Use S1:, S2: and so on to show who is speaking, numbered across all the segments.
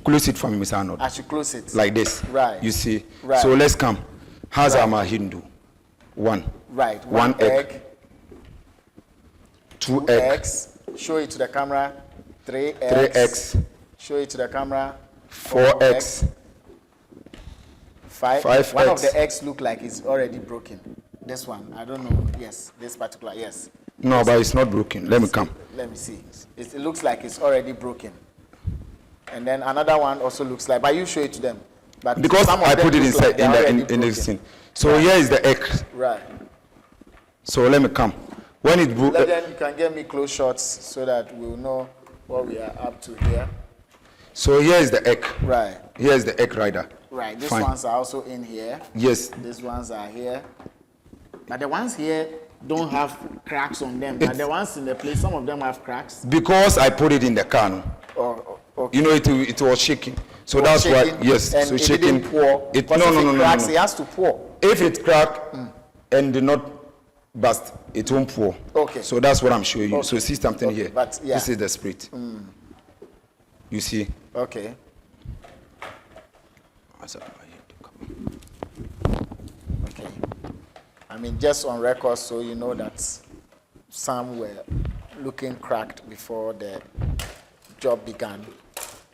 S1: close it for me, Mr. Arnold.
S2: I should close it.
S1: Like this.
S2: Right.
S1: You see?
S2: Right.
S1: So let's come. How's
S2: Right.
S1: our Hindu? One.
S2: Right.
S1: One egg. Two egg.
S2: eggs. Show it to the camera. 3 eggs.
S1: 3 eggs.
S2: Show it to the camera.
S1: 4 eggs.
S2: 5
S1: One
S2: of the eggs look like it's already broken. This one, I don't know. Yes, this particular, yes.
S1: No, but it's not broken. Let me come.
S2: Let me see. It looks like it's already broken. And then another one also looks like, but you show it to them. But
S1: because
S2: some of
S1: I
S2: them
S1: put it
S2: looks
S1: inside
S2: like
S1: in this thing. So here is the egg.
S2: Right.
S1: So let me come. When it broke.
S2: Then you can get me close shots so that we'll know what we are up to here.
S1: So here is the egg.
S2: Right.
S1: Here is the egg rider.
S2: Right. These
S1: Fine.
S2: ones are also in here.
S1: Yes.
S2: These ones are here. But the ones here don't have cracks on them. But the ones in the place, some of them have cracks.
S1: Because I put it in the can.
S2: Okay.
S1: You know, it was shaking. So that's
S2: shaking,
S1: why, yes.
S2: And
S1: so
S2: it
S1: shaking.
S2: didn't pour.
S1: It,
S2: no,
S1: no.
S2: It has to pour.
S1: If it crack and did not burst, it won't pour.
S2: Okay.
S1: So that's what I'm showing you.
S2: Okay.
S1: So see something
S2: Okay.
S1: here.
S2: But, yeah.
S1: This is the spirit. You see?
S2: Okay. Okay. I mean, just on record, so you know that some were looking cracked before the job began.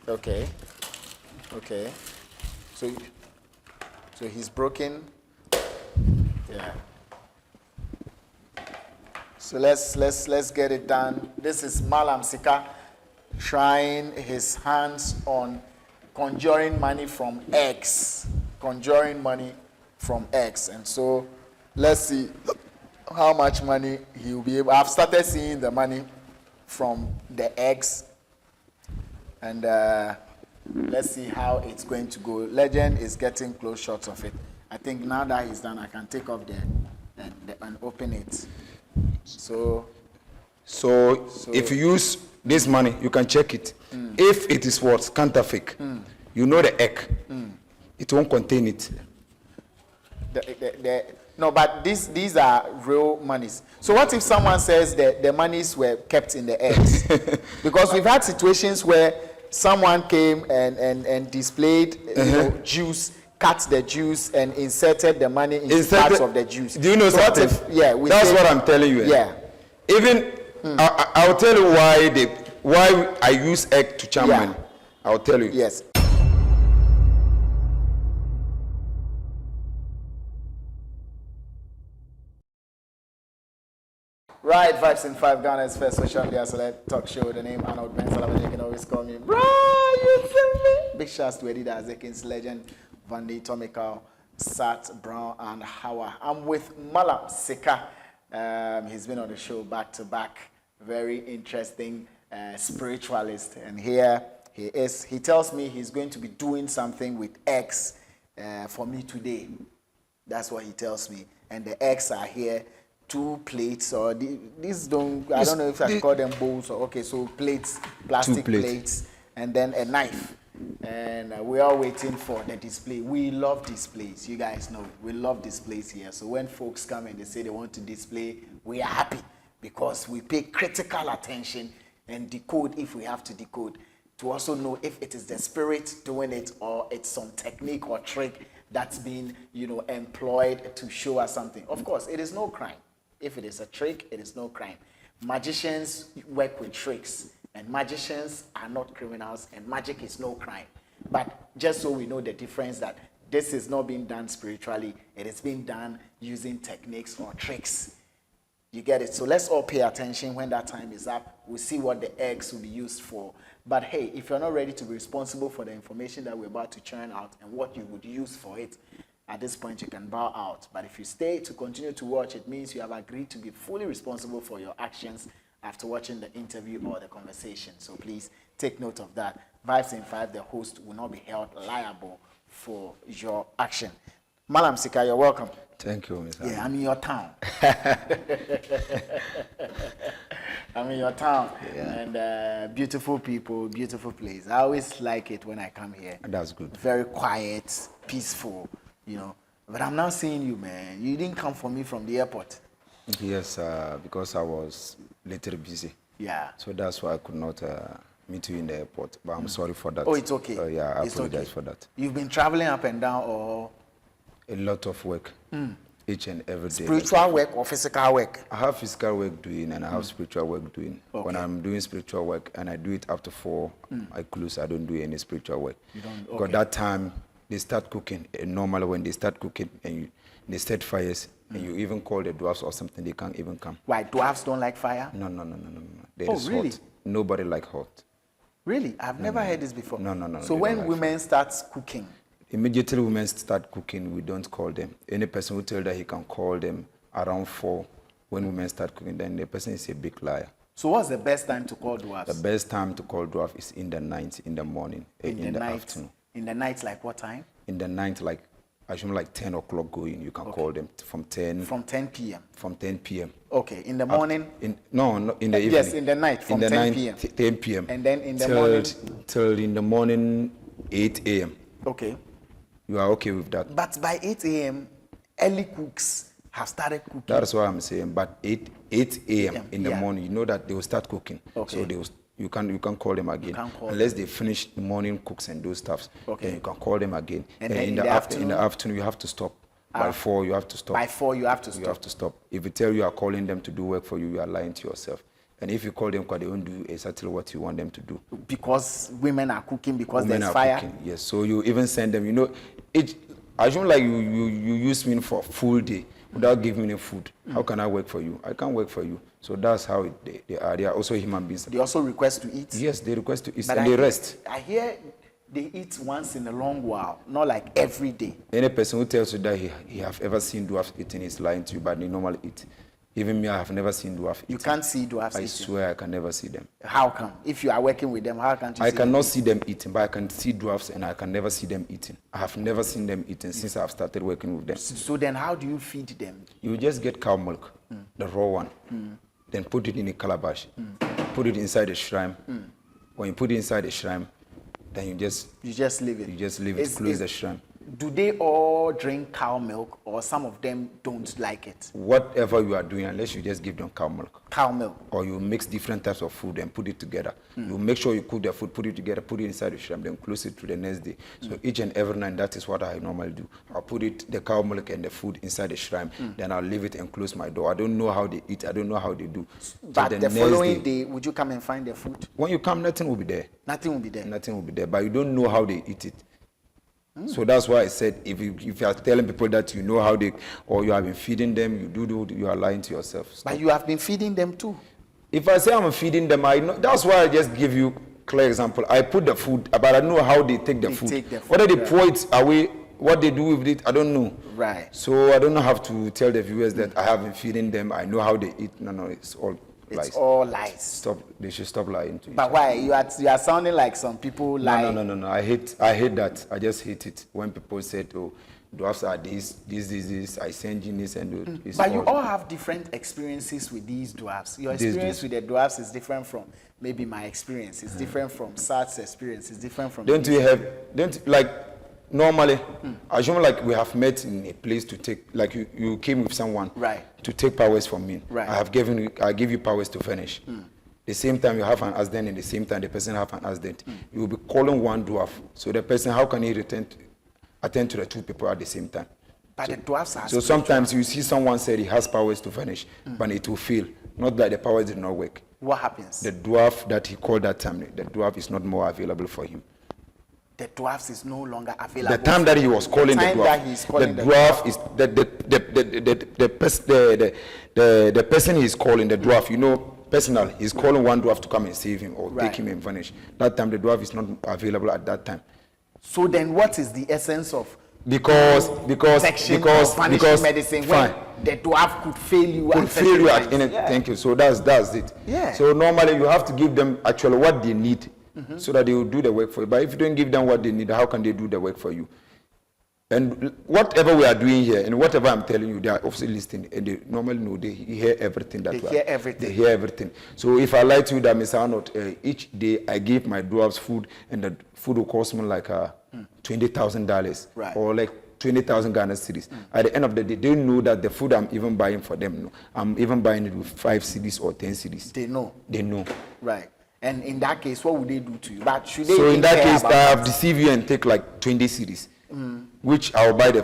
S2: Okay. Okay. So he's broken. Yeah. So let's get it done. This is Malam Sika trying his hands on conjuring money from eggs. Conjuring money from eggs. And so let's see how much money he will be able. I've started seeing the money from the eggs. And let's see how it's going to go. Legend is getting close shots of it. I think now that he's done, I can take off and open it. So
S1: if you use this money, you can check it. If it is what? Counterfeit. You know the egg. It won't contain it.
S2: No, but these are real monies. So what if someone says that the monies were kept in the eggs? Because we've had situations where someone came and displayed juice, cut the juice, and inserted the money into parts of the juice.
S1: Do you know
S2: so
S1: something? That's what I'm telling you.
S2: Yeah.
S1: Even I'll tell you why I use egg to charm money. I'll tell you.
S2: Yes. Right, Vibes in 5, Ghana's first social media select talk show. The name Arnold Ben Elavanyo, you can always call me. Bro, you see me? Big shouts to Eddie Azekins, Legend, Vandy, Tomical, Sat, Brown, and Hawa. I'm with Malam Sika. He's been on the show back to back. Very interesting spiritualist. And here he is. He tells me he's going to be doing something with eggs for me today. That's what he tells me. And the eggs are here. 2 plates, or these don't, I don't know if I can call them bowls, or okay, so plates, plastic plates, and then a knife. And we are waiting for the display. We love displays, you guys know, we love displays here. So when folks come and they say they want to display, we are happy because we pay critical attention and decode if we have to decode, to also know if it is the spirit doing it or it's some technique or trick that's been, employed to show us something. Of course, it is no crime. If it is a trick, it is no crime. Magicians work with tricks, and magicians are not criminals, and magic is no crime. But just so we know the difference, that this is not being done spiritually, it is being done using techniques or tricks. You get it? So let's all pay attention when that time is up. We'll see what the eggs will be used for. But hey, if you're not ready to be responsible for the information that we're about to churn out and what you would use for it, at this point you can bow out. But if you stay to continue to watch, it means you have agreed to be fully responsible for your actions after watching the interview or the conversation. So please take note of that. Vibes in 5, the host will not be held liable for your action. Malam Sika, you're welcome.
S1: Thank you, Mr.
S2: Yeah, I'm in your town. I'm in your town. Yeah. And beautiful people, beautiful place. I always like it when I come here.
S1: That's good.
S2: Very quiet, peaceful. But I'm now seeing you, man. You didn't come for me from the airport.
S1: Yes, because I was a little busy.
S2: Yeah.
S1: So that's why I could not meet you in the airport. But I'm sorry for that.
S2: Oh, it's okay.
S1: Yeah, I
S2: It's
S1: apologize
S2: okay.
S1: for that.
S2: You've been traveling up and down, or
S1: A lot of work, each and every day.
S2: spiritual work or physical work?
S1: I have physical work doing and I have spiritual work doing. When
S2: Okay.
S1: I'm doing spiritual work and I do it after 4, I close. I don't do any spiritual work.
S2: You don't-
S1: Because
S2: okay.
S1: that time they start cooking. Normally when they start cooking and they set fires and you even call the dwarfs or something, they can't even come.
S2: Why, dwarfs don't like fire?
S1: No. There
S2: Oh,
S1: is
S2: really?
S1: hot. Nobody like hot.
S2: Really? I've never heard this before.
S1: No,
S2: So
S1: they
S2: when
S1: don't like
S2: women start cooking,
S1: Immediately women start cooking, we don't call them. Any person who tells that he can call them around 4 when women start cooking, then the person is a big liar.
S2: so what's the best time to call dwarfs?
S1: The best time to call dwarf is in the night, in the morning, in the
S2: night.
S1: afternoon.
S2: In the night, like what time?
S1: In the night, like, I assume like 10 o'clock going, you can call them from 10
S2: From 10 p.m.
S1: from 10 p.m.
S2: Okay, in the morning?
S1: No, in the evening.
S2: Yes, in the night, from
S1: in the
S2: 10
S1: night,
S2: p.m.
S1: 10 p.m.
S2: And then in the
S1: till,
S2: morning?
S1: Till in the morning, 8 a.m.
S2: Okay.
S1: You are okay with that?
S2: But by 8 a.m., early cooks have started cooking.
S1: That's what I'm saying. But 8 a.m. in the
S2: Yeah.
S1: morning, you know that they will start cooking.
S2: Okay.
S1: So you can call them again.
S2: can't call
S1: Unless they finish the morning cooks and those stuffs.
S2: Okay.
S1: Then you can call them again.
S2: And
S1: And
S2: then
S1: in
S2: in
S1: the
S2: the
S1: afternoon, you have to stop. By 4, you have to stop.
S2: By 4, you have to
S1: You
S2: stop.
S1: have to stop. If you tell you are calling them to do work for you, you are lying to yourself. And if you call them because they won't do exactly what you want them to do.
S2: Because women are cooking, because
S1: Women
S2: there's
S1: are
S2: fire.
S1: cooking, yes. So you even send them, I assume like you use me for a full day without giving me food. How can I work for you? I can't work for you. So that's how they are. They are also human beings.
S2: They also request to eat.
S1: Yes, they request to eat
S2: But
S1: and they rest.
S2: I hear they eat once in a long while, not like every day.
S1: Any person who tells you that he have ever seen dwarfs eating is lying to you, but they normally eat. Even me, I have never seen dwarf
S2: You
S1: eating.
S2: can't see dwarfs
S1: I
S2: eating.
S1: swear I can never see them.
S2: How come? If you are working with them, how can't you
S1: I
S2: see them?
S1: cannot see them eating, but I can see dwarfs and I can never see them eating. I have never seen them eating since I have started working with them.
S2: So then how do you feed them?
S1: You just get cow milk, the raw one, then put it in a calabash, put it inside a shrine. When you put it inside the shrine, then you just
S2: leave it.
S1: it, close the shrine.
S2: Do they all drink cow milk, or some of them don't like it?
S1: Whatever you are doing, unless you just give them cow milk.
S2: Cow milk.
S1: Or you mix different types of food and put it together. You make sure you cook the food, put it together, put it inside the shrine, then close it to the next day. So each and every night, that is what I normally do. I'll put the cow milk and the food inside the shrine, then I'll leave it and close my door. I don't know how they eat, I don't know how they do.
S2: But the
S1: next
S2: following day, would you come and find the food?
S1: when you come, nothing will be there.
S2: Nothing will be there.
S1: Nothing will be there, but you don't know how they eat it. So that's why I said, if you are telling people that you know how they, or you have been feeding them, you are lying to yourself. Stop.
S2: But you have been feeding them too.
S1: If I say I'm feeding them, I know. That's why I just give you clear example. I put the food, but I know how they take the
S2: They
S1: food.
S2: take the food,
S1: Whether they
S2: right.
S1: pour it away, what they do with it, I don't know.
S2: Right.
S1: So I don't have to tell the viewers that I have been feeding them. I know how they eat. No, it's all lies.
S2: It's all lies.
S1: Stop. They should stop lying to you.
S2: But why? You are sounding like some people lie.
S1: No. I hate that. I just hate it when people say, "Oh, dwarfs are this. I send you this and it's
S2: But you all have different experiences with these dwarfs. Your experience with the dwarfs is different from maybe my experience. It's different from Sat's experience. It's different from.
S1: Normally, assume like we have met in a place to take, like you came with someone
S2: Right.
S1: to take powers from me.
S2: Right.
S1: I give you powers to finish. The same time you have an accident, and the same time the person have an accident. You will be calling one dwarf. So the person, how can he attend to the two people at the same time?
S2: But the dwarfs are.
S1: So sometimes you see someone said he has powers to finish, but it will fail. Not that the powers did not work.
S2: What happens?
S1: The dwarf that he called that time, the dwarf is not more available for him.
S2: The dwarfs is no longer available.
S1: The time that he was calling the
S2: time
S1: dwarf,
S2: that he's calling
S1: the dwarf is the person he's calling the dwarf. You know, personal. He's calling one dwarf to come and save him or
S2: Right.
S1: take him and vanish. That time the dwarf is not available at that time.
S2: So then, what is the essence of
S1: Because
S2: protection or vanishing medicine
S1: fine.
S2: when the dwarf could fail you?
S1: Could fail you at
S2: certain
S1: any.
S2: times?
S1: Thank you. So that's it.
S2: Yeah.
S1: So normally you have to give them actually what they need, so that they will do the work for you. But if you don't give them what they need, how can they do the work for you? And whatever we are doing here, and whatever I'm telling you, they are obviously listening, and they normally know they hear everything.
S2: They hear everything.
S1: They hear everything. So if I lie to you that, Mr. Arnold, each day I give my dwarves food, and the food will cost me like $20,000,
S2: Right.
S1: or like 20,000 Ghana cedis. At the end of the day, they know that the food I'm even buying for them, I'm even buying it with 5 cedis or 10 cedis.
S2: They know.
S1: They know.
S2: Right. And in that case, what would they do to you? But should they?
S1: So in that case, I have
S2: that?
S1: deceived you and take like 20 cedis, which I'll buy the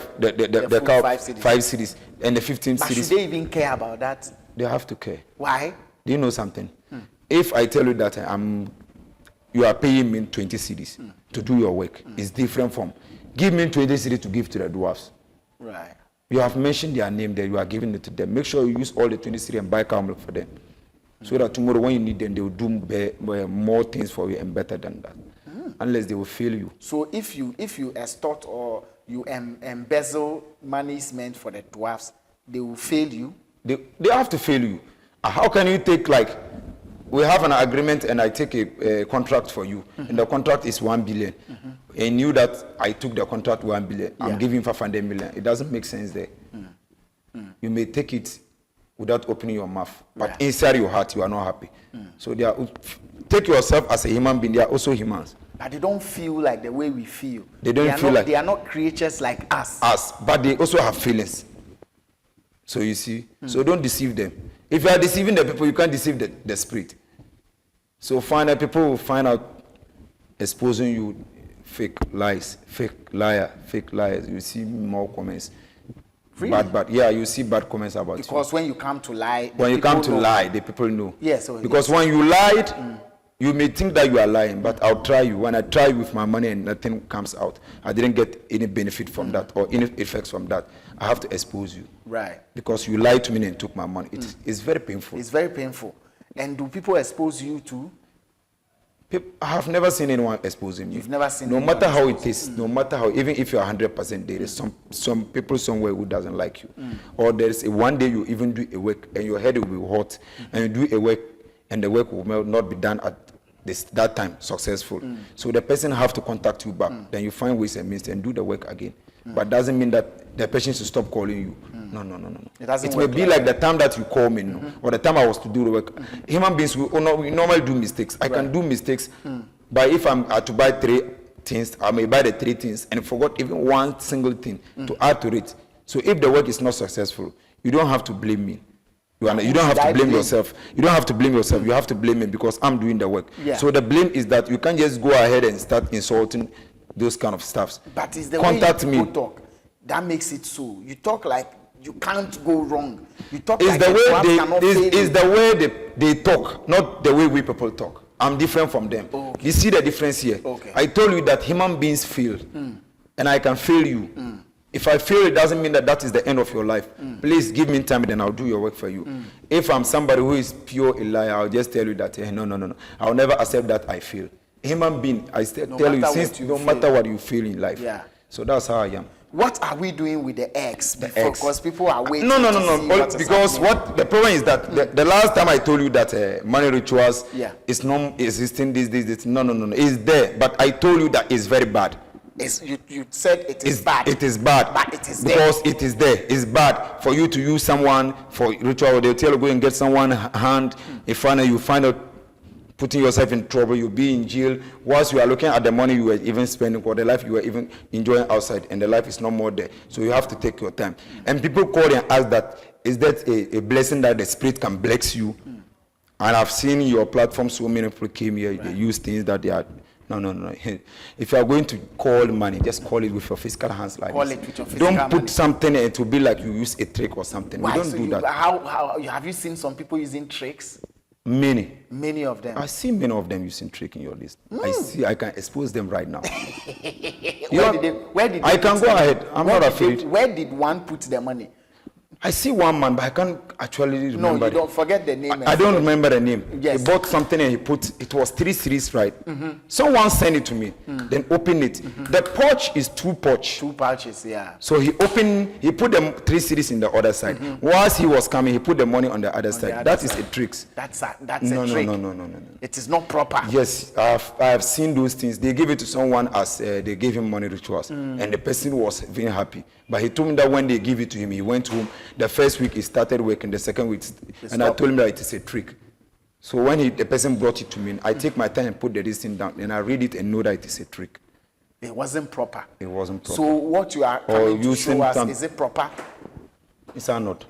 S1: cow 5 cedis and the 15
S2: but
S1: cedis.
S2: Should they even care about that?
S1: They have to care.
S2: Why?
S1: Do you know something? If I tell you that you are paying me 20 cedis to do your work, it's different from give me 20 cedis to give to the dwarfs.
S2: Right.
S1: You have mentioned their name there, you are giving it to them. Make sure you use all the 20 cedis and buy cow milk for them. So that tomorrow when you need them, they will do more things for you and better than that. Unless they will fail you.
S2: So if you extort or you embezzle monies meant for the dwarfs, they will fail you?
S1: They have to fail you. How can you take like, we have an agreement and I take a contract for you, and the contract is 1 billion. And you that I took the contract 1 billion, I'm giving 500 million. It doesn't make sense there. You may take it without opening your mouth, but inside your heart you are not happy. So take yourself as a human being. They are also humans.
S2: But they don't feel like the way we feel.
S1: They are
S2: not creatures like us.
S1: But they also have feelings. So you see, so don't deceive them. If you are deceiving the people, you can't deceive the spirit. So people will find out exposing you fake lies, fake liar, fake liars. You see more comments.
S2: Really?
S1: Bad. Yeah, you see bad comments about you.
S2: Because when you come to lie,
S1: the people know.
S2: Yes.
S1: Because when you lied, you may think that you are lying, but I'll try you. When I try with my money and nothing comes out, I didn't get any benefit from that or any effects from that. I have to expose you.
S2: Right.
S1: Because you lied to me and took my money. It's very painful.
S2: It's very painful. And do people expose you too?
S1: I have never seen anyone exposing me.
S2: You've never seen
S1: no matter how it is, no matter how, even if you're 100%, there is some people somewhere who doesn't like you. Or there's one day you even do a work and your head will be hot and you do a work and the work will not be done at that time successful. So the person have to contact you back. Then you find ways and means and do the work again. But doesn't mean that the person should stop calling you. No. It may be like the time that you call me, or the time I was to do the work. Human beings, we normally do mistakes. I can do mistakes, but if I'm to buy 3 things, I may buy the 3 things and forgot even one single thing to add to it. So if the work is not successful, you don't have to blame me. You don't have to blame yourself. You don't have to blame yourself. You have to blame me because I'm doing the work. Yeah. So the blame is that you can't just go ahead and start insulting those kind of stuffs.
S2: But it's the way people talk that makes it so. You talk like you can't go wrong. You talk like
S1: the way they talk, not the way we people talk. I'm different from them. Okay. You see the difference here? Okay. I told you that human beings fail, and I can fail you. If I fail, it doesn't mean that is the end of your life. Please give me time, then I'll do your work for you. If I'm somebody who is pure a liar, I'll just tell you that, no. I'll never accept that I fail. Human being, I tell you, since no matter what you feel in life. Yeah. So that's how I am.
S2: What are we doing with the eggs? Because people are waiting.
S1: No. Because what the problem is that the last time I told you that money rituals is not existing. This. No. It's there, but I told you that it's very bad.
S2: You said it is bad.
S1: It is bad.
S2: But it is
S1: because there. It is there. It's bad for you to use someone for ritual. They'll tell you go and get someone hand. If you find out putting yourself in trouble, you'll be in jail. Once you are looking at the money you were even spending or the life you were even enjoying outside, and the life is no more there. So you have to take your time. And people call and ask that, is that a blessing that the spirit can bless you? And I've seen your platform, so many people came here, they use things that they are. No. If you are going to call money, just call it with your physical hands like
S2: this. Call it with your physical
S1: Don't put something and it will be like you use a trick or something.
S2: Why?
S1: We don't do that.
S2: How have you seen some people using tricks?
S1: Many
S2: of them.
S1: I see many of them using trick in your list. I can expose them right now.
S2: Where did they
S1: I can go ahead. I'm not afraid.
S2: Where did one put the money?
S1: I see one man, but I can't actually remember.
S2: No, you don't forget the name.
S1: I don't remember the name.
S2: Yes.
S1: He bought something and it was 3 series, right? Someone sent it to me, then opened it. The pouch is 2 pouch.
S2: 2 pouches, yeah.
S1: So he put the 3 series in the other side. Whilst he was coming, he put the money on the other side. That is a trick.
S2: That's a trick.
S1: No.
S2: It is not proper.
S1: Yes, I have seen those things. They give it to someone as they gave him money rituals, and the person was very happy. But he told me that when they give it to him, he went home. The first week he started working, the second week, and I told him that it is a trick. So when the person brought it to me, I take my time and put the thing down, and I read it and know that it is a trick.
S2: It wasn't proper.
S1: It wasn't proper.
S2: So what you are coming to show us, is it proper?
S1: It's not.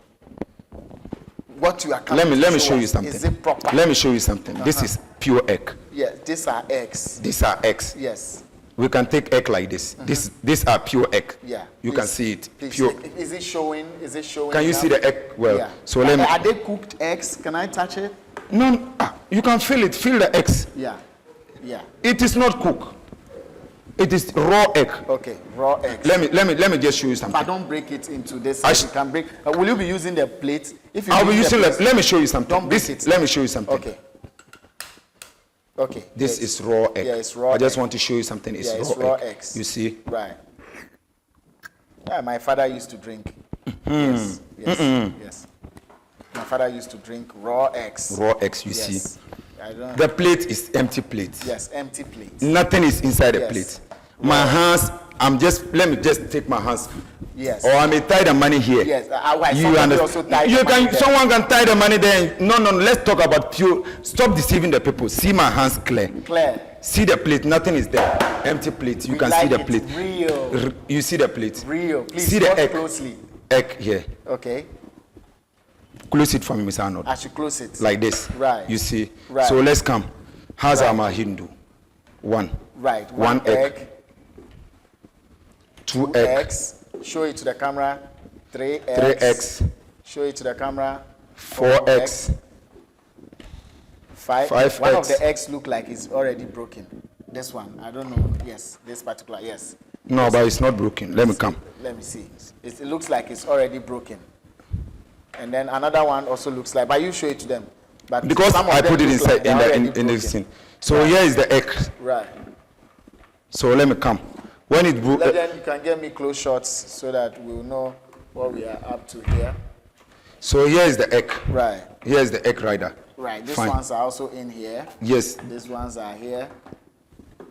S2: What you are coming
S1: let me show you something.
S2: Is it proper?
S1: Let me show you something. This is pure egg.
S2: Yes, these are eggs.
S1: These are eggs.
S2: Yes.
S1: We can take egg like this. These are pure egg.
S2: Yeah.
S1: You can see it.
S2: Please,
S1: Pure.
S2: Is it showing? Is it showing?
S1: Can you see the egg well?
S2: Yeah.
S1: So let me.
S2: Are they cooked eggs? Can I touch it?
S1: No, you can feel it. Feel the eggs.
S2: Yeah. Yeah.
S1: It is not cooked. It is raw egg.
S2: Okay, raw eggs.
S1: Let me just show you something.
S2: But don't break it into this. You can break. Will you be using the plate? If you
S1: I'll be using it. Let me show you something.
S2: Don't break it.
S1: Let me show you something.
S2: Okay. Okay.
S1: This is raw egg.
S2: Yeah, it's raw.
S1: I just want to show you something. It's raw
S2: eggs.
S1: You see?
S2: Right. Yeah, my father used to drink. Yes. Yes. My father used to drink raw eggs.
S1: Raw eggs. You see?
S2: I don't.
S1: The plate is empty plate.
S2: Yes, empty plate.
S1: Nothing is inside the plate. My hands. Let me just take my hands.
S2: Yes.
S1: Or I may tie the money here.
S2: Yes.
S1: You understand? Someone can tie the money there. No. Let's talk about pure. Stop deceiving the people. See my hands clear.
S2: Clear.
S1: See the plate. Nothing is there. Empty plate. You can see the plate.
S2: Real.
S1: You see the plate.
S2: Real. Please
S1: see the egg.
S2: Closely.
S1: Egg here.
S2: Okay.
S1: Close it for me, Mr. Arnold.
S2: I should close it.
S1: Like this.
S2: Right.
S1: You see.
S2: Right.
S1: So let's come. How's our Hindu? One.
S2: Right.
S1: One egg. Two
S2: eggs. Show it to the camera. Three eggs.
S1: Three eggs.
S2: Show it to the camera.
S1: Four eggs.
S2: Five
S1: eggs.
S2: One of the eggs look like it's already broken. This one, I don't know. Yes, this particular, yes.
S1: No, but it's not broken. Let me come.
S2: Let me see. It looks like it's already broken. And then another one also looks like, but you show it to them. But
S1: because I put it inside in this thing. So here is the egg.
S2: Right.
S1: So let me come. When it broke.
S2: Then you can get me close shots so that we'll know what we are up to here.
S1: So here is the egg.
S2: Right.
S1: Here is the egg rider.
S2: Right. These ones are also in here.
S1: Yes.
S2: These ones are here.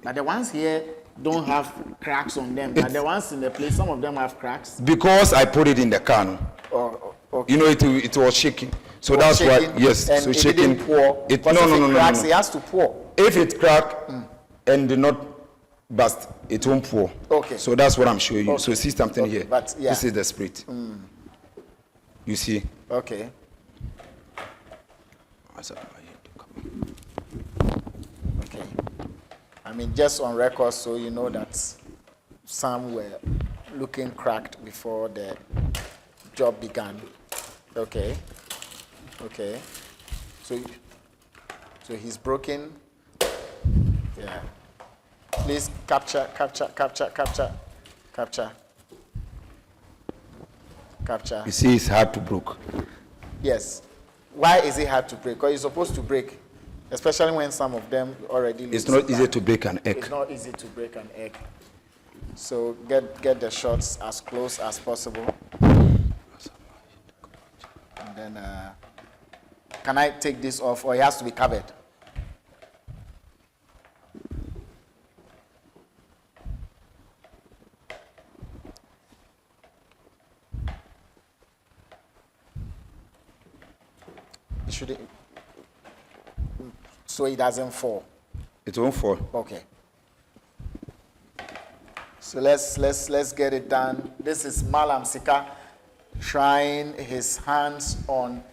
S2: But the ones here don't have cracks on them. But the ones in the place, some of them have cracks.
S1: Because I put it in the can.
S2: Oh, okay.
S1: You know, it was shaking. So that's why, yes.
S2: And
S1: so
S2: it
S1: shaking.
S2: Didn't pour.
S1: No.
S2: It has to pour.
S1: If it crack and did not burst, it won't pour.
S2: Okay.
S1: So that's what I'm showing you.
S2: Okay.
S1: So see something here.
S2: But, yeah.
S1: This is the spirit. You see?
S2: Okay. Okay. I mean, just on record, so you know that some were looking cracked before the job began. Okay. Okay. So he's broken. Yeah. Please capture.
S1: You see, it's hard to break.
S2: Yes. Why is it hard to break? Because it's supposed to break, especially when some of them already.
S1: It's not easy to break an egg.
S2: It's not easy to break an egg. So get the shots as close as possible. And then, can I take this off, or it has to be covered? So it doesn't fall.
S1: It won't fall.
S2: Okay. So let's get it done. This is Malam Sika trying his hands on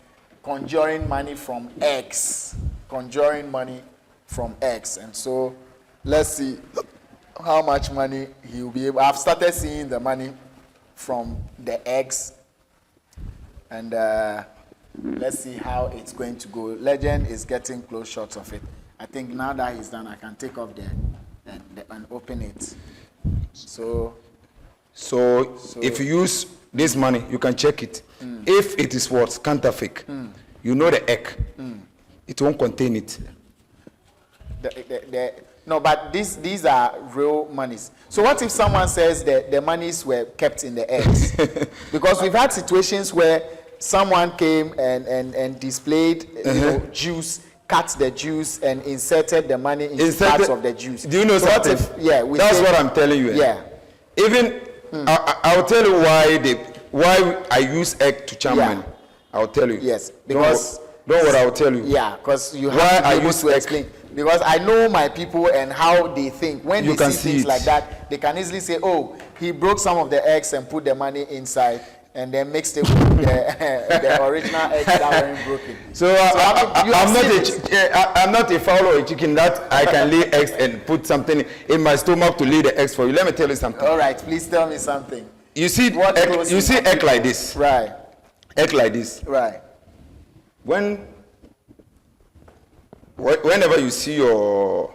S2: conjuring money from eggs. Conjuring money from eggs. And so let's see how much money he will be able. I've started seeing the money from the eggs. And let's see how it's going to go. Legend is getting close shots of it. I think now that he's done, I can take off and open it. So
S1: if you use this money, you can check it. If it is what? Counterfeit. You know the egg. It won't contain it.
S2: No, but these are real monies. So what if someone says that the monies were kept in the eggs? Because we've had situations where someone came and displayed juice, cut the juice, and inserted the money into parts of the juice.
S1: Do you know something? That's what I'm telling you.
S2: Yeah.
S1: Even I'll tell you why I use egg to charm money. I'll tell you.
S2: Yes, because
S1: don't worry, I'll tell you.
S2: Yeah, because you have to be able to explain. Because I know my people and how they think. When they see things like that, they can easily say, "Oh, he broke some of the eggs and put the money inside." and then mixed it with the original eggs that weren't broken.
S1: So, I'm not a fowl or a chicken that I can lay eggs and put something in my stomach to lay the eggs for you. Let me tell you something.
S2: All right, please tell me something.
S1: You see egg like this.
S2: Right.
S1: Egg like this.
S2: Right.
S1: Whenever you see you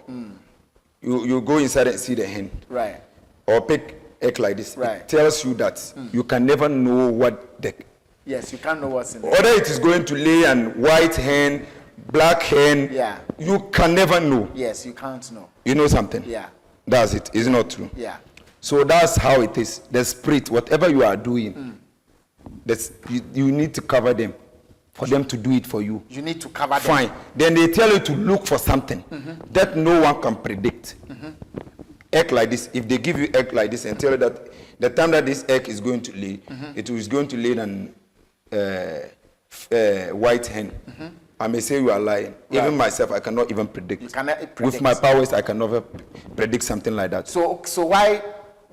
S1: go inside and see the hen.
S2: Right.
S1: Or pick egg like this.
S2: Right.
S1: It tells you that you can never know what the...
S2: Yes, you can't know what's in there.
S1: Whether it is going to lay an white hen, black hen.
S2: Yeah.
S1: You can never know.
S2: Yes, you can't know.
S1: You know something?
S2: Yeah.
S1: That's it. Is it not true?
S2: Yeah.
S1: So that's how it is. The spirit, whatever you are doing, you need to cover them for them to do it for you.
S2: You need to cover them.
S1: Fine. Then they tell you to look for something that no one can predict. Egg like this. If they give you egg like this and tell you that the time that this egg is going to lay, it is going to lay an white hen. I may say you are lying. Right. Even myself, I cannot even predict.
S2: You cannot predict.
S1: With my powers, I can never predict something like that.
S2: So why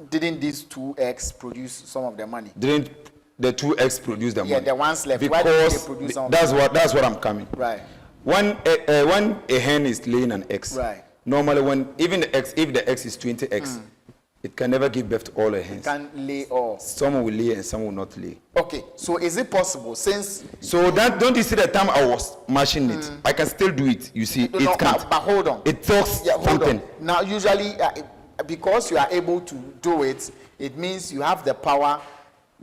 S2: didn't these 2 eggs produce some of the money?
S1: Didn't the 2 eggs produce the money?
S2: Yeah, the ones left.
S1: Because
S2: why didn't they produce some?
S1: That's what I'm coming.
S2: Right.
S1: When a hen is laying an egg,
S2: right.
S1: Normally if the eggs is 20 eggs, it can never give birth to all the hens.
S2: It can't lay all.
S1: Some will lay and some will not lay.
S2: Okay, so is it possible since...
S1: So that, don't you see the time I was mashing it? I can still do it, you see.
S2: No,
S1: it can't.
S2: But hold on.
S1: It talks something.
S2: Now, usually, because you are able to do it, it means you have the power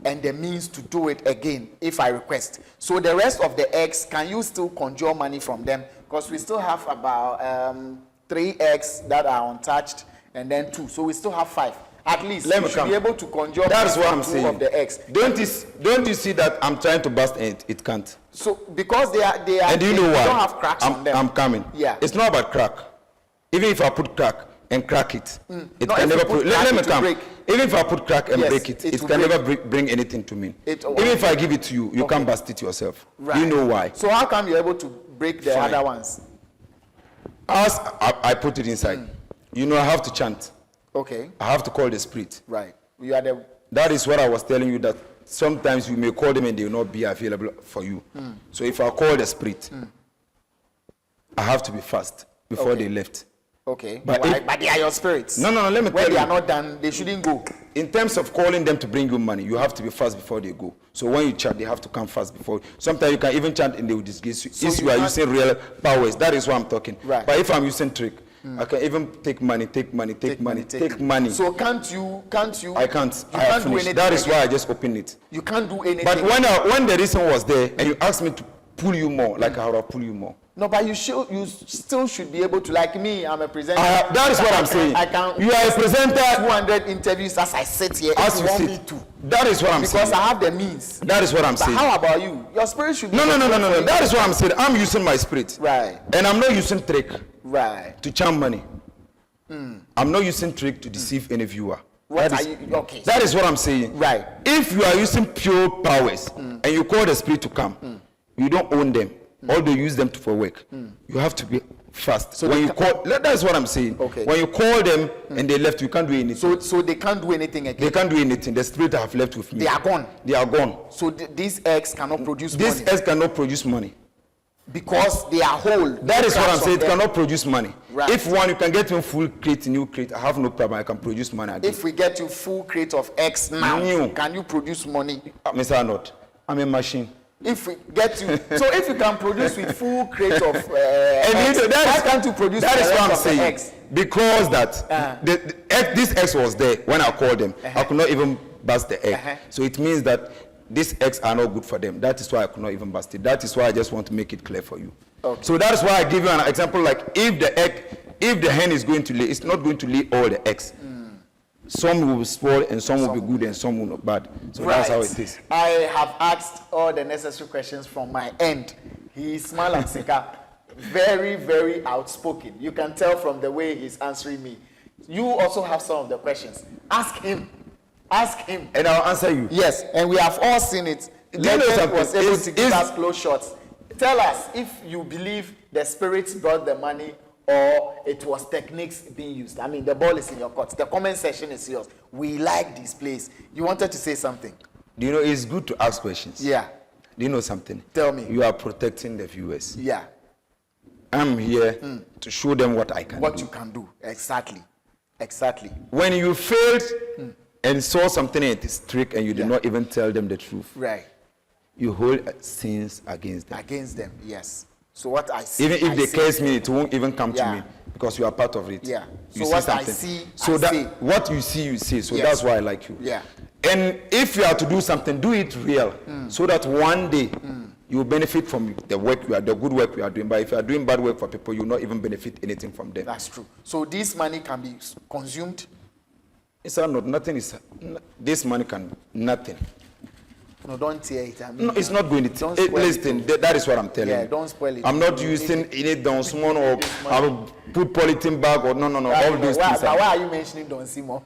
S2: and the means to do it again if I request. So the rest of the eggs, can you still conjure money from them? Because we still have about 3 eggs that are untouched and then 2. So we still have 5. At least you should be able to conjure
S1: That's what I'm
S2: 2
S1: saying.
S2: of the eggs.
S1: Don't you see that I'm trying to bust it? It can't.
S2: So because they are
S1: and do you know why?
S2: Don't have cracks on them.
S1: I'm coming.
S2: Yeah.
S1: It's not about crack. Even if I put crack and crack it, it
S2: No,
S1: can
S2: if
S1: never
S2: you put
S1: let me
S2: crack, it will
S1: come.
S2: break.
S1: Even if I put crack and
S2: Yes,
S1: break it,
S2: it
S1: it
S2: will
S1: can
S2: break.
S1: never bring anything to me. Even if I give it to you, you can't bust it yourself.
S2: Right.
S1: You know why?
S2: So how come you're able to break the
S1: Fine.
S2: other ones?
S1: As I put it inside, you know I have to chant.
S2: Okay.
S1: I have to call the spirit.
S2: Right. You are the...
S1: That is what I was telling you, that sometimes you may call them and they will not be available for you. So if I call the spirit, I have to be fast before they left.
S2: Okay.
S1: But
S2: But they are your spirits.
S1: No, let me
S2: When
S1: tell
S2: they
S1: you.
S2: are not done, they shouldn't go.
S1: In terms of calling them to bring you money, you have to be fast before they go. So when you chant, they have to come fast before. Sometimes you can even chant and they will disgrace you.
S2: So
S1: if
S2: you
S1: you are
S2: can't-
S1: using real powers, that is what I'm talking.
S2: Right.
S1: But if I'm using trick, I can even take money.
S2: So can't you?
S1: I can't.
S2: You
S1: I have
S2: can't do
S1: finished.
S2: anything.
S1: That is
S2: again.
S1: why I just opened it.
S2: You can't do anything.
S1: But when the reason was there and you asked me to pull you more, like I would pull you more.
S2: No, but you still should be able to. Like me, I'm a presenter.
S1: That is what I'm saying.
S2: I can.
S1: You are a presenter.
S2: 200 interviews as I sit here.
S1: As
S2: if
S1: you
S2: want
S1: sit.
S2: me to.
S1: That is what I'm saying.
S2: Because I have the means.
S1: That is what I'm
S2: But
S1: saying.
S2: how about you? Your spirit should be.
S1: No. That is what I'm saying. I'm using my spirit.
S2: Right.
S1: And I'm not using trick
S2: Right.
S1: to charm money. I'm not using trick to deceive any viewer.
S2: What
S1: That
S2: are
S1: is-
S2: you? Okay.
S1: That is what I'm saying.
S2: Right.
S1: If you are using pure powers and you call the spirit to come, you don't own them. Or they use them for work. You have to be fast.
S2: So
S1: when
S2: they
S1: you call, that's what I'm saying.
S2: Okay.
S1: When you call them and they left, you can't do anything.
S2: So they can't do anything again.
S1: They can't do anything. The spirit have left with me.
S2: They are gone.
S1: They are gone.
S2: So these eggs cannot produce
S1: These
S2: money
S1: eggs cannot produce money.
S2: because they are whole.
S1: That is what I'm
S2: Cracks
S1: saying.
S2: on
S1: It
S2: them.
S1: cannot produce money.
S2: Right.
S1: If you can get me full crate, new crate, I have no problem. I can produce money again.
S2: If we get you full crate of eggs now,
S1: New.
S2: can you produce money?
S1: Mr. Arnold, I'm a machine.
S2: If we get you, so if you can produce with full crate of
S1: And
S2: eggs, why can't you produce
S1: that
S2: the
S1: is
S2: rest
S1: what I'm
S2: of the
S1: saying.
S2: eggs?
S1: Because that this egg was there when I called them. I could not even bust the egg. So it means that these eggs are not good for them. That is why I could not even bust it. That is why I just want to make it clear for you.
S2: Okay.
S1: So that is why I give you an example. Like if the hen is going to lay, it's not going to lay all the eggs. Some will spoil and some will be good and some will not bad. So that's how it is.
S2: I have asked all the necessary questions from my end. He is smile and sika, very, very outspoken. You can tell from the way he's answering me. You also have some of the questions. Ask him. Ask him.
S1: And I'll answer you.
S2: Yes, and we have all seen it.
S1: Do you know
S2: Legend
S1: something?
S2: was able to give us close shots. Tell us if you believe the spirits brought the money or it was techniques being used. I mean, the ball is in your court. The comment section is yours. We like this place. You wanted to say something.
S1: Do you know it's good to ask questions?
S2: Yeah.
S1: Do you know something?
S2: Tell me.
S1: You are protecting the viewers.
S2: Yeah.
S1: I'm here to show them what I can do.
S2: What you can do. Exactly. Exactly.
S1: When you failed and saw something in this trick and you did not even tell them the truth,
S2: Right.
S1: you hold sins against them.
S2: Against them, yes. So what I see,
S1: Even if they curse me, it won't even come to me because you are part of it.
S2: Yeah.
S1: You
S2: So
S1: see
S2: what
S1: something.
S2: I see,
S1: so
S2: I
S1: that
S2: say.
S1: what you see, you say. So
S2: Yes.
S1: that's why I like you.
S2: Yeah.
S1: And if you are to do something, do it real, so that one day you will benefit from the work you are, the good work you are doing. But if you are doing bad work for people, you will not even benefit anything from them.
S2: That's true. So this money can be consumed.
S1: It's not nothing. This money can nothing.
S2: No, don't tear it. I mean,
S1: No, it's not going to.
S2: Don't spoil
S1: Listen,
S2: it.
S1: that is what I'm telling you.
S2: Yeah, don't spoil it.
S1: I'm not using any Don Simon or I'll put polythene bag or no. All those things.
S2: Why are you mentioning Don Simon?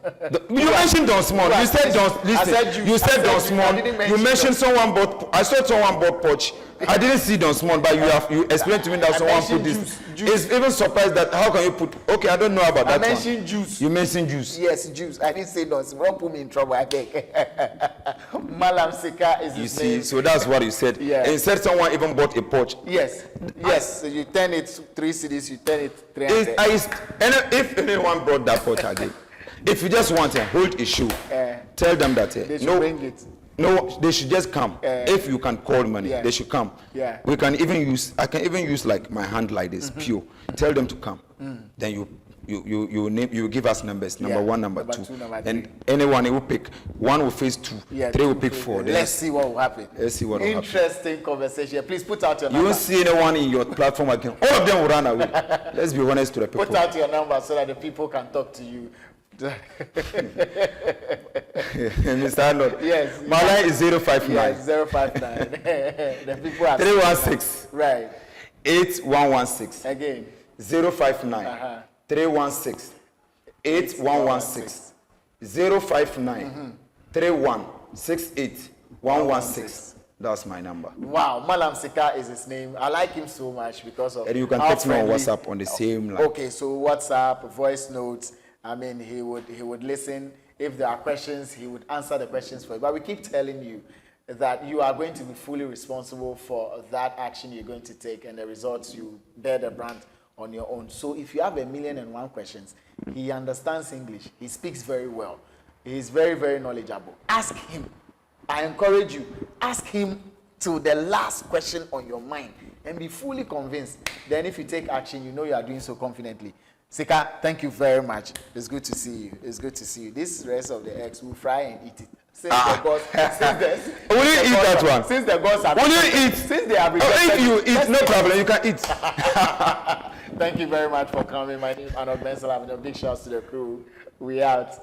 S1: You mentioned Don Simon. You said Don. Listen, you said Don Simon. You mentioned someone bought. I saw someone bought Poch. I didn't see Don Simon, but you explained to me that someone put this.
S2: Juice.
S1: It's even surprised that how can you put? Okay, I don't know about that.
S2: I mentioned juice.
S1: You mentioned juice.
S2: Yes, juice. I didn't say Don Simon. Don't put me in trouble. I beg. Malam Sika is his name.
S1: You see, so that's what you said.
S2: Yeah.
S1: And you said someone even bought a Poch.
S2: Yes. Yes. So you turn it 3 cities. You turn it 300.
S1: If anyone brought that Poch again, if you just want to hold a show, tell them that
S2: They should bring it.
S1: No, they should just come. If you can call money, they should come.
S2: Yeah.
S1: We can even use. I can even use like my hand like this, pure. Tell them to come. Then you name. You give us numbers. Number 1, number 2,
S2: number
S1: and
S2: 3.
S1: anyone will pick. 1 will face 2. 3 will pick 4.
S2: Let's see what will happen.
S1: Let's see what will happen.
S2: Interesting conversation. Please put out your
S1: You
S2: number.
S1: won't see anyone in your platform again. All of them will run away. Let's be honest to the people.
S2: Put out your number so that the people can talk to you.
S1: Mr. Arnold.
S2: Yes.
S1: My line is 059.
S2: Yes, 059. The people are
S1: 316.
S2: Right.
S1: 8116.
S2: Again.
S1: 059 316 8116 059 3168 116. That's my number.
S2: Wow, Malam Sika is his name. I like him so much because of.
S1: And you can
S2: how
S1: text me on
S2: friendly-
S1: WhatsApp on the same line.
S2: Okay, so WhatsApp, voice notes. I mean, he would listen. If there are questions, he would answer the questions for you. But we keep telling you that you are going to be fully responsible for that action you're going to take and the results. You bear the brunt on your own. So if you have 1,000,001 questions, he understands English. He speaks very well. He's very, very knowledgeable. Ask him. I encourage you. Ask him till the last question on your mind and be fully convinced. Then if you take action, you know you are doing so confidently. Sika, thank you very much. It's good to see you. It's good to see you. This rest of the eggs, we'll fry and eat it. Since the gods,
S1: Will you eat that one?
S2: Since the gods have
S1: Will you eat?
S2: Since they have
S1: If you eat, no problem. You can eat.
S2: Thank you very much for coming. My name is Arnold. A big shout out to the crew. We out.